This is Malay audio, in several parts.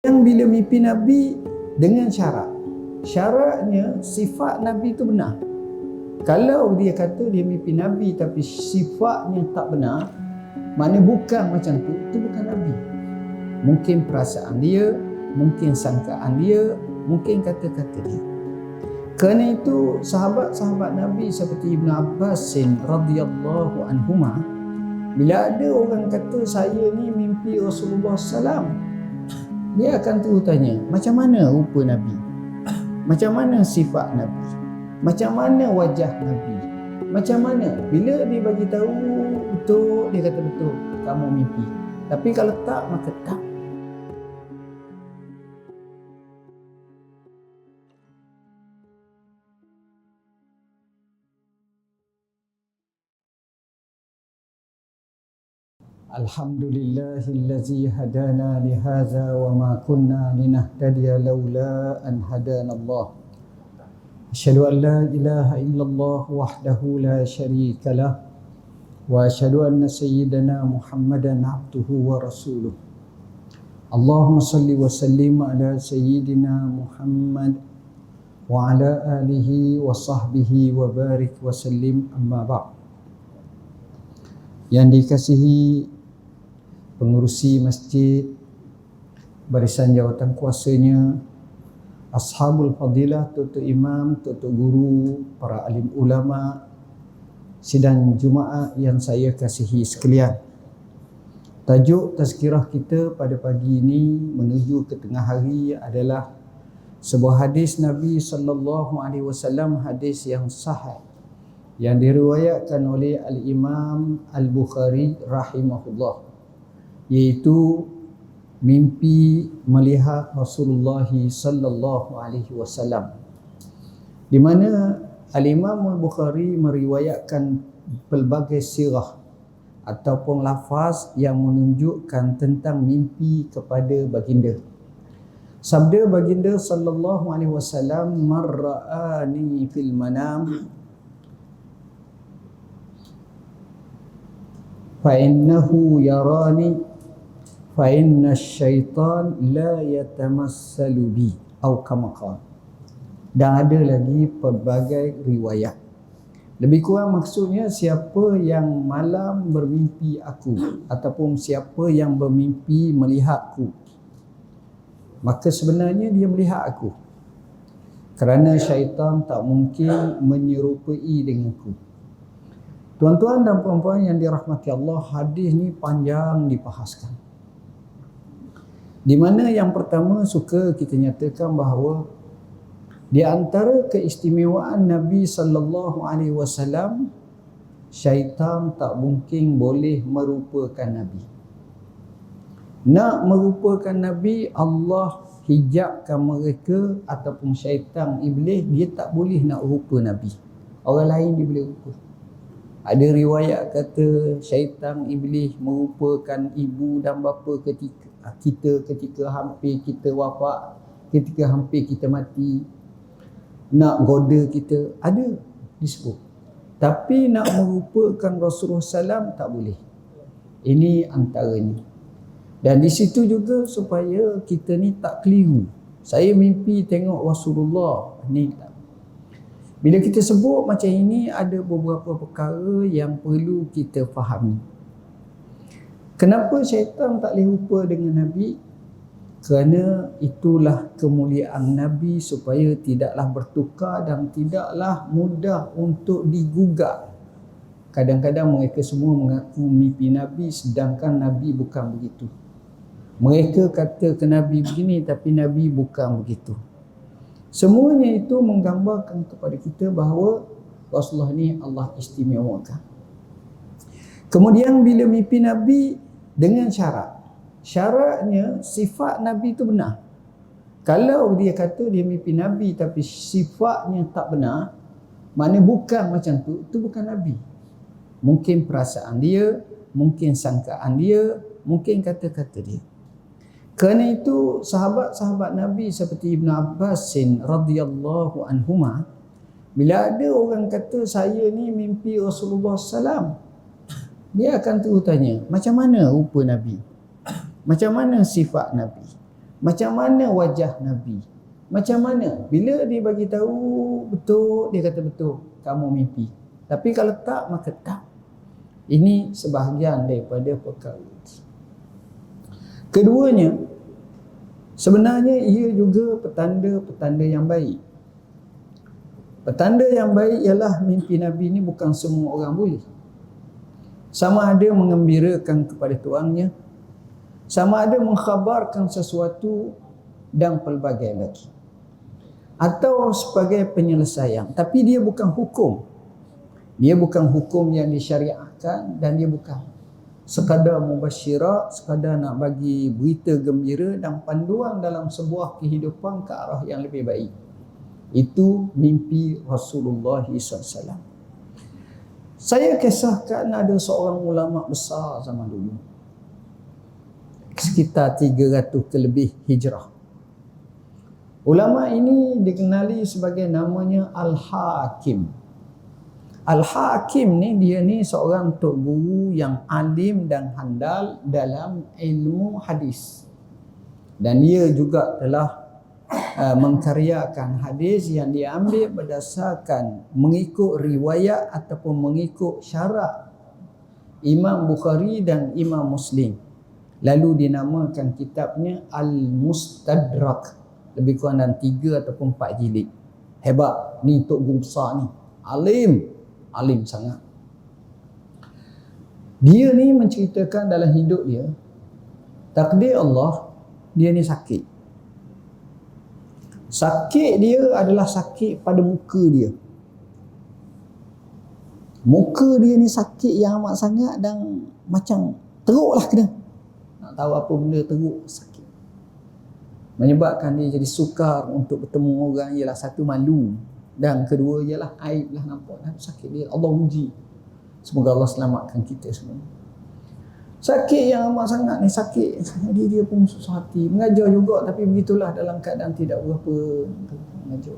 Yang bila mimpi Nabi dengan syarat. Syaratnya sifat Nabi itu benar. Kalau dia kata dia mimpi Nabi tapi sifatnya tak benar, maknanya bukan macam tu, itu bukan Nabi. Mungkin perasaan dia, mungkin sangkaan dia, mungkin kata-kata dia. Kerana itu sahabat-sahabat Nabi seperti Ibn Abbas radhiyallahu anhuma, bila ada orang kata saya ni mimpi Rasulullah SAW, dia akan terus tanya, macam mana rupa Nabi? Macam mana sifat Nabi? Macam mana wajah Nabi? Macam mana? Bila dia bagi tahu betul, dia kata betul, kamu mimpi. Tapi kalau tak, maka tak. Alhamdulillahillazi hadana lihadza wa ma kunna linahtadiya laula an hadana Allah. Asyhadu an la ilaha illallah wahdahu la syarika lah wa asyhadu anna sayyidana Muhammadan abduhu wa rasuluh. Allahumma salli wa sallim ala sayyidina Muhammad wa ala alihi wa sahbihi wa barik wa sallim, amma ba'd. Yang dikasihi pengurusi masjid, barisan jawatan kuasanya, ashabul fadilah, tutu imam, tutu guru, para alim ulama, sidang Jumaat yang saya kasihi sekalian. Tajuk tazkirah kita pada pagi ini menuju ke tengah hari adalah sebuah hadis Nabi SAW, hadis yang sahih yang diriwayatkan oleh Al-Imam Al-Bukhari rahimahullah, iaitu mimpi melihat Rasulullah sallallahu alaihi wasallam, di mana Al-Imam Al-Bukhari meriwayatkan pelbagai sirah ataupun lafaz yang menunjukkan tentang mimpi kepada baginda. Sabda baginda sallallahu alaihi wasallam, "Man ra'ani fil manam fa innahu yarani fa inna syaitan la yatamassalu bi," atau kama qala. Dan ada lagi pelbagai riwayat. Lebih kurang maksudnya, siapa yang malam bermimpi aku ataupun siapa yang bermimpi melihatku, maka sebenarnya dia melihat aku, kerana syaitan tak mungkin menyerupai denganku. Tuan-tuan dan puan-puan yang dirahmati Allah, hadis ni panjang dibahaskan. Di mana yang pertama suka kita nyatakan bahawa di antara keistimewaan Nabi sallallahu alaihi wasallam, syaitan tak mungkin boleh merupakan Nabi. Nak merupakan Nabi, Allah hijabkan mereka ataupun syaitan, iblis, dia tak boleh nak rupa Nabi. Orang lain dia boleh rupa. Ada riwayat kata syaitan iblis merupakan ibu dan bapa ketika hampir kita wafat, ketika hampir kita mati, nak goda kita, ada disebut. Tapi nak merupakan Rasulullah SAW tak boleh. Ini antaranya. Dan di situ juga supaya kita ni tak keliru. Saya mimpi tengok Rasulullah ni tak. Bila kita sebut macam ini, ada beberapa perkara yang perlu kita fahami. Kenapa syaitan tak boleh rupa dengan Nabi? Kerana itulah kemuliaan Nabi, supaya tidaklah bertukar dan tidaklah mudah untuk digugat. Kadang-kadang mereka semua mengaku mimpi Nabi, sedangkan Nabi bukan begitu. Mereka kata ke Nabi begini, tapi Nabi bukan begitu. Semuanya itu menggambarkan kepada kita bahawa Rasulullah ni Allah istimewakan. Kemudian bila mimpi Nabi dengan syarat. Syaratnya sifat Nabi itu benar. Kalau dia kata dia mimpi Nabi tapi sifatnya tak benar, maknanya bukan macam tu, itu bukan Nabi. Mungkin perasaan dia, mungkin sangkaan dia, mungkin kata-kata dia. Kerana itu sahabat-sahabat Nabi seperti Ibn Abbas radhiyallahu anhuma, bila ada orang kata saya ni mimpi Rasulullah SAW, dia akan terus tanya, macam mana rupa Nabi? Macam mana sifat Nabi? Macam mana wajah Nabi? Macam mana? Bila dia bagi tahu betul, dia kata betul, kamu mimpi. Tapi kalau tak, maka tak. Ini sebahagian daripada perkara. Keduanya, sebenarnya ia juga petanda-petanda yang baik. Petanda yang baik ialah mimpi Nabi ini bukan semua orang boleh. Sama ada mengembirakan kepada tuannya, sama ada mengkhabarkan sesuatu dan pelbagai lagi. Atau sebagai penyelesaian. Tapi dia bukan hukum. Dia bukan hukum yang disyariatkan dan dia bukan sekadar mubasyirat, sekadar nak bagi berita gembira dan panduan dalam sebuah kehidupan ke arah yang lebih baik. Itu mimpi Rasulullah SAW. Saya kisahkan ada seorang ulama besar zaman dulu. Sekitar 300 ke lebih hijrah. Ulama ini dikenali sebagai namanya Al-Hakim. Al-Hakim ni dia ni seorang tok guru yang alim dan handal dalam ilmu hadis. Dan dia juga telah mengkaryakan hadis yang dia ambil berdasarkan mengikut riwayat ataupun mengikut syarat Imam Bukhari dan Imam Muslim. Lalu dinamakan kitabnya Al-Mustadrak. Lebih kurang dalam 3 ataupun 4 jilid. Hebat. Ni tok guru besar ni. Alim sangat. Dia ni menceritakan dalam hidup dia, takdir Allah, dia ni sakit. Sakit dia adalah sakit pada muka dia. Muka dia ni sakit yang amat sangat dan macam teruk lah kena. Nak tahu apa benda teruk, sakit. Menyebabkan dia jadi sukar untuk bertemu orang, ialah satu malu. Dan kedua ialah aib lah, nampak lah sakit dia. Allah uji. Semoga Allah selamatkan kita semua. Sakit yang amat sangat ni, sakit. Dia pun susah hati. Mengajar juga tapi begitulah dalam keadaan tidak berapa mengajar.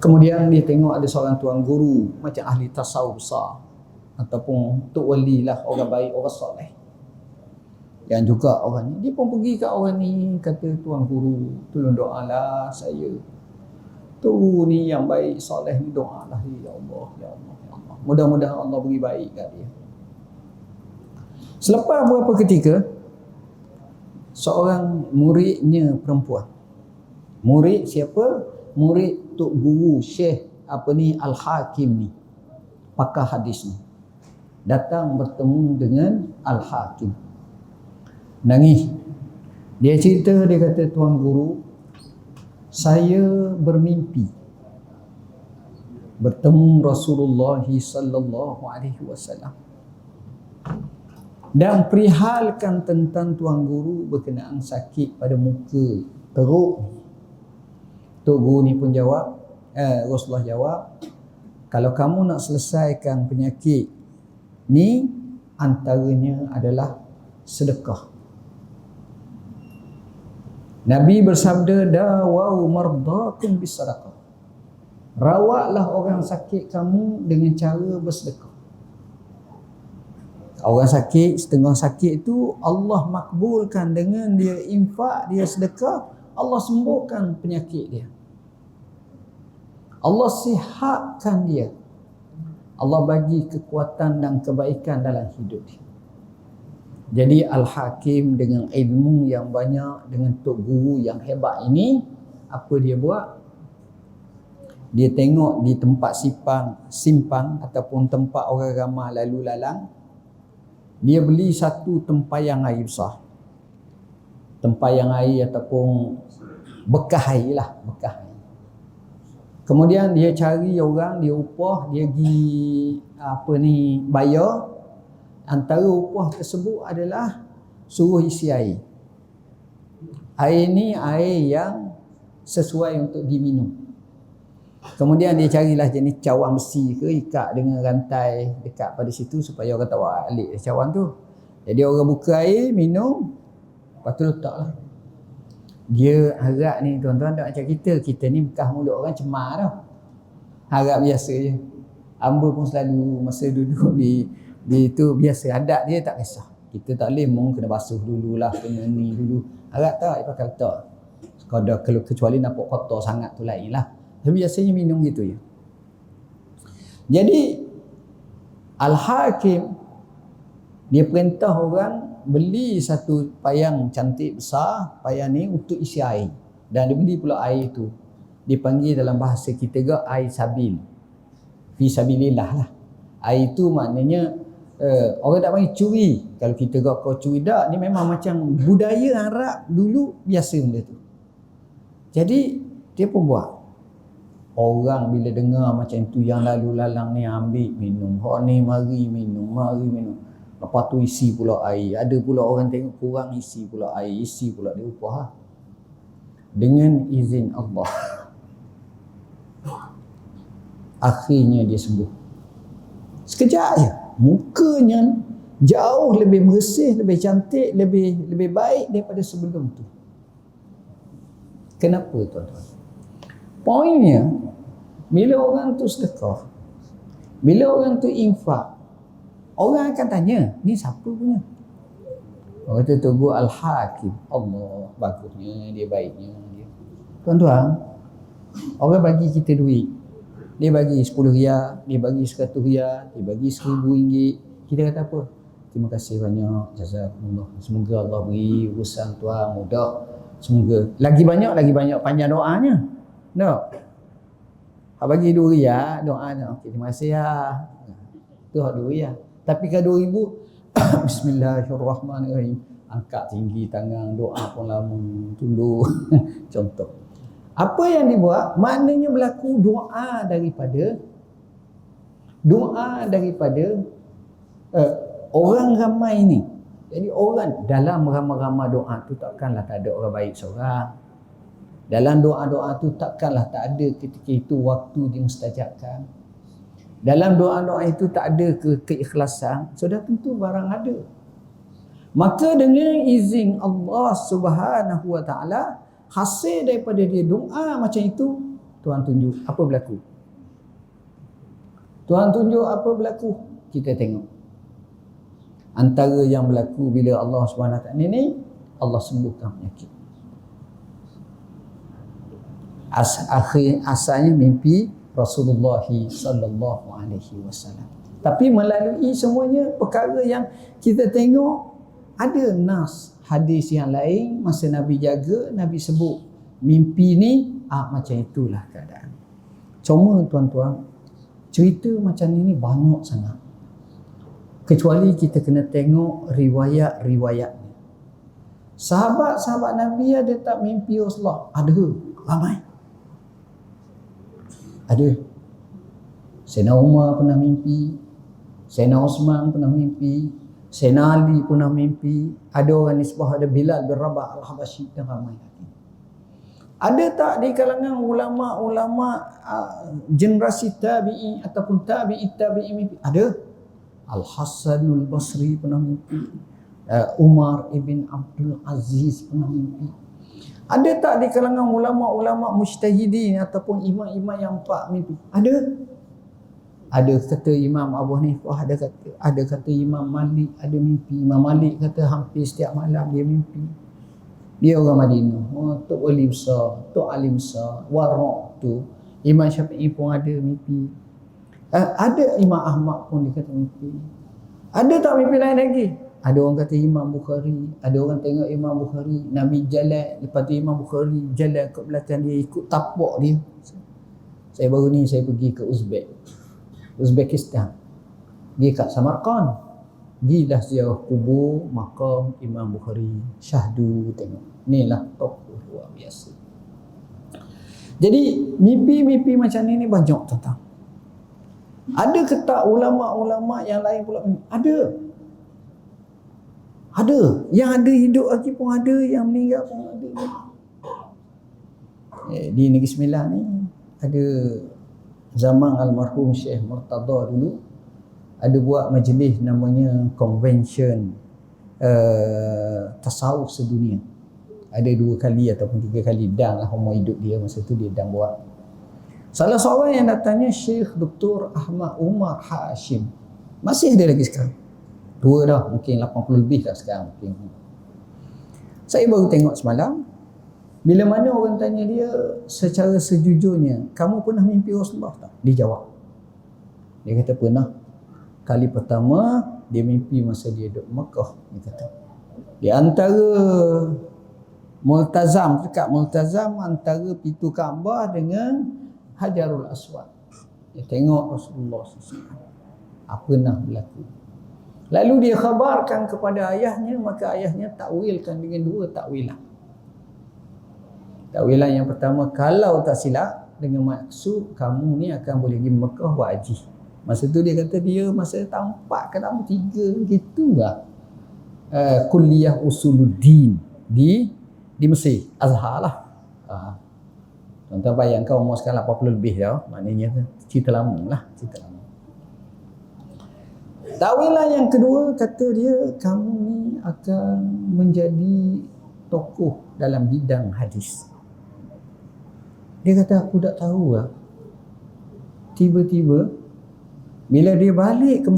Kemudian dia tengok ada seorang tuan guru macam ahli tasawuf besar ataupun tok wali lah, orang baik, orang soleh. Yang juga orang ni, dia pun pergi kat orang ni, kata tuan guru, tolong doalah saya. Tu ni yang baik, soleh ni, doalah ya Allah, ya Allah, ya Allah. Mudah-mudahan Allah beri baik kat dia. Selepas beberapa ketika, seorang muridnya perempuan. Murid siapa? Murid tok guru Syekh Al-Hakim ni, pakar hadis ni, datang bertemu dengan Al-Hakim. Nangis. Dia cerita, dia kata, tuan guru, saya bermimpi bertemu Rasulullah sallallahu alaihi wasallam. Dan perihalkan tentang tuan guru berkenaan sakit pada muka, teruk. Tok guru ni pun jawab, Rasulullah jawab, kalau kamu nak selesaikan penyakit ni, antaranya adalah sedekah. Nabi bersabda, dawau mardakum bisadaqah. Rawatlah orang sakit kamu dengan cara bersedekah. Orang sakit, setengah sakit itu Allah makbulkan dengan dia infak, dia sedekah, Allah sembuhkan penyakit dia. Allah sihatkan dia. Allah bagi kekuatan dan kebaikan dalam hidup dia. Jadi Al-Hakim dengan ilmu yang banyak, dengan tok guru yang hebat ini, apa dia buat? Dia tengok di tempat simpang ataupun tempat orang ramai lalu lalang, dia beli satu tempayan air besar. Tempayan air ataupun bekas air lah, bekas air. Kemudian dia cari orang, dia upah, dia pergi bayar. Antara upah tersebut adalah suruh isi air. Air ni air yang sesuai untuk diminum. Kemudian dia carilah jenis cawan besi ke, ikat dengan rantai dekat pada situ supaya orang tak alik cawan tu. Jadi orang buka air, minum, lepas tu letaklah. Dia harap ni tuan-tuan tak macam kita ni bekas mulut orang cemar tau. Harap biasa je. Hamba pun selalu masa duduk di itu biasa, adat dia tak kisah. Kita tak boleh kena basuh dululah, kena ni dulu. Agak tak pakai letak. Kalau kecuali nampak kotor sangat tu lain lah. Tapi biasanya minum gitu ya. Jadi Al-Hakim dia perintah orang beli satu payang cantik besar, payang ni untuk isi air. Dan dia beli pula air tu. Dipanggil dalam bahasa kita ke air sabil. Fi sabilillah lah. Air tu maknanya orang tak panggil curi. Kalau kita kau curi tak, ni memang macam budaya Arab dulu biasa benda tu. Jadi dia pun buat. Orang bila dengar macam tu yang lalu lalang ni ambil minum. Hak ni mari minum, mari minum. Lepas tu isi pula air. Ada pula orang tengok kurang isi pula air, isi pula dia upah. Dengan izin Allah. Akhirnya dia sembuh. Sekejap je. Mukanya jauh lebih bersih, lebih cantik, lebih baik daripada sebelum tu. Kenapa tuan-tuan? Poinnya, bila orang tu sedekah, bila orang tu infak, orang akan tanya, ni siapa punya? Orang tu tunggu Al-Hakim. Allah, bagusnya, dia baiknya. Dia. Tuan-tuan, orang bagi kita duit. Dia bagi 10 riyal, dia bagi 100 riyal, dia bagi 1000 ringgit. Kita kata apa? Terima kasih banyak, jazakumullah. Semoga Allah beri urusan tuan mudah. Semoga lagi banyak panjang doanya. Tak? Hak bagi 2 riyal, doanya. Okey, terima kasih ya. Tu hak 2 riyal. Tapi kalau 2000 Bismillahirrahmanirrahim. Angkat tinggi tangan, doa pun lama, tunduk. Contoh. Apa yang dibuat? Maknanya berlaku doa daripada orang ramai ni. Jadi orang dalam ramai-ramai doa tu takkanlah tak ada orang baik seorang. Dalam doa-doa tu takkanlah tak ada ketika itu waktu dimustajabkan. Dalam doa-doa itu tak ada keikhlasan. Sudah tentu barang ada. Maka dengan izin Allah Subhanahu Wa Taala, hasil daripada dia doa macam itu, Tuhan tunjuk apa berlaku. Tuhan tunjuk apa berlaku. Kita tengok. Antara yang berlaku bila Allah SWT ni Allah sembuhkan penyakit. Asalnya mimpi Rasulullah sallallahu alaihi wasallam. Tapi melalui semuanya perkara yang kita tengok, ada nas hadis yang lain masa Nabi jaga, Nabi sebut mimpi ni macam itulah keadaan. Cuma tuan-tuan, cerita macam ni banyak sangat. Kecuali kita kena tengok riwayat-riwayatnya. Sahabat-sahabat Nabi ada tak mimpi Rasulullah? Ada, ramai. Ada. Sayyidina Umar pernah mimpi, Sayyidina Osman pernah mimpi, Sayyidina Ali pernah mimpi. Ada orang nisbah ada Bilal bin Rabah Al-Habasyi dan ramai lagi. Ada tak di kalangan ulama-ulama generasi tabi'i ataupun tabi'i mimpi? Ada. Al-Hasanul Basri pernah mimpi. Umar ibn Abdul Aziz pernah mimpi. Ada tak di kalangan ulama-ulama mujtahidin ataupun imam-imam yang empat mimpi? Ada. Ada kata Imam Abu Hanifah, ada kata Imam Malik ada mimpi. Imam Malik kata hampir setiap malam dia mimpi. Dia orang Madinah. Tok wali besar, tok alim besar, warak tu. Imam Syafi'i pun ada mimpi. Ada Imam Ahmad pun dia kata mimpi. Ada tak mimpi lain lagi? Ada orang kata Imam Bukhari, ada orang tengok Imam Bukhari, Nabi jalan, lepas tu Imam Bukhari jalan ke belakang dia, ikut tapak dia. Saya baru ni saya pergi ke Uzbekistan. Pergi kat Samarkand. Gilah ziarah kubur makam Imam Bukhari. Syahdu tengok. Inilah tokoh luar biasa. Jadi mimpi-mimpi macam ni banyak tuan-tuan. Ada ke tak ulama-ulama yang lain pula? Ada. Ada. Yang ada hidup lagi pun ada, yang meninggal pun ada. Di Negeri Sembilan ni ada zaman almarhum Syekh Murtada dulu ada buat majlis namanya Convention Tasawuf Sedunia. Ada 2 kali ataupun 3 kali dan lah umur hidup dia masa tu dia dan buat. Salah seorang yang datangnya Syekh Dr. Ahmad Umar Hashim. Masih ada lagi sekarang. Tua dah, mungkin 80 lebih dah sekarang mungkin. Saya baru tengok semalam, bila mana orang tanya dia secara sejujurnya, kamu pernah mimpi Rasulullah tak? Dia jawab. Dia kata pernah. Kali pertama dia mimpi masa dia duduk Mekah, dia kata. Di antara Multazam, dekat Multazam antara pintu Kaabah dengan Hajarul Aswad. Dia tengok Rasulullah SAW. Apa pernah berlaku. Lalu dia khabarkan kepada ayahnya, maka ayahnya takwilkan dengan dua takwilan. Takwilan yang pertama, kalau tak silap, dengan maksud kamu ni akan boleh pergi Mekah buat haji. Masa tu dia kata dia masa tahun 4 ke tahun 3 gitu lah. Kuliah Usuluddin di Mesir, Azhar lah. Tuan-tuan bayangkan umur sekarang 80 lebih dah, maknanya cerita lama lah, cerita lama. Takwilan yang kedua kata dia, kamu ni akan menjadi tokoh dalam bidang hadis. Dia kata aku tak tahu lah. Tiba-tiba bila dia balik ke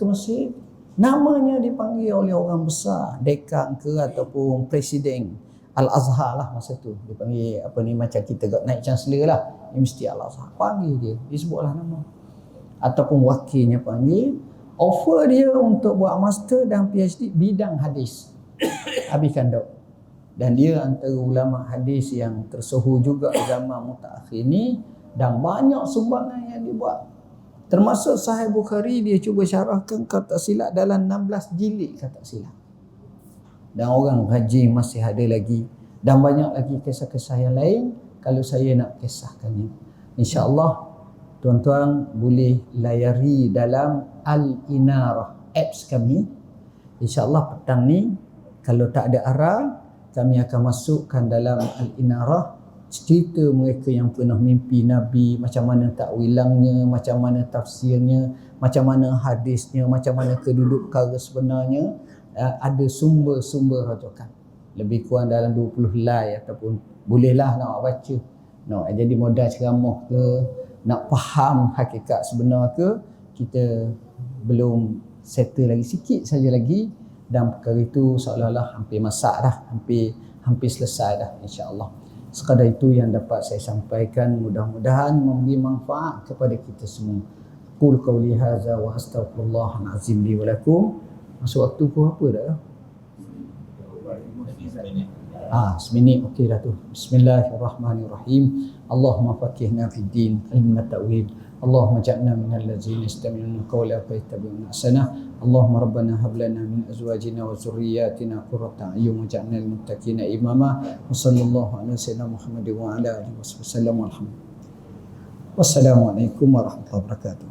Mesir, namanya dipanggil oleh orang besar, dekan ke ataupun presiden Al-Azhar lah masa tu. Dia panggil apa ni, macam kita naik chancellor lah, Universiti Al-Azhar. Panggil dia sebutlah nama. Ataupun wakilnya panggil, offer dia untuk buat master dan PhD bidang hadis. Habiskan dok. Dan dia antara ulama hadis yang tersohor juga zaman mutaakhir ni, dan banyak sumbangan yang dia buat. Termasuk Sahih Bukhari dia cuba syarahkan kata silap dalam 16 jilid kata silap. Dan orang rajin masih ada lagi, dan banyak lagi kisah-kisah yang lain kalau saya nak kisahkannya. Insya-Allah tuan-tuan boleh layari dalam Al-Inarah apps kami. InsyaAllah petang ni kalau tak ada arah, kami akan masukkan dalam Al-Inarah cerita mereka yang pernah mimpi Nabi, macam mana takwilangnya, macam mana tafsirnya, macam mana hadisnya, macam mana keduduk perkara sebenarnya. Ada sumber-sumber rujukan. Lebih kurang dalam 20 helai ataupun bolehlah nak baca. Nak jadi modal ceramah ke, nak faham hakikat sebenar ke, kita belum settle lagi, sikit saja lagi, dan perkara itu seolah-olah hampir masak dah, hampir selesai dah insya-Allah. Sekadar itu yang dapat saya sampaikan, mudah-mudahan memberi manfaat kepada kita semua. Qul qawli hadza wa astaghfirullahal azim li wa lakum. Masuk waktu ku apa dah? Seminit okey dah tu. Bismillahirrahmanirrahim. Allahumma faqihna fid din, ilmu ta'wil. Allahumma ja'alna minal ladzina yastami'una qawla fayattabi'una ahsanah. Allahumma rabbana hab lana min azwajina wa dhurriyyatina qurrata a'yun waj'alna lil muttaqina imama. Wa sallallahu ala sayyidina Muhammadin wa ala alihi wasallam. Wassalamu alaikum warahmatullahi wabarakatuh.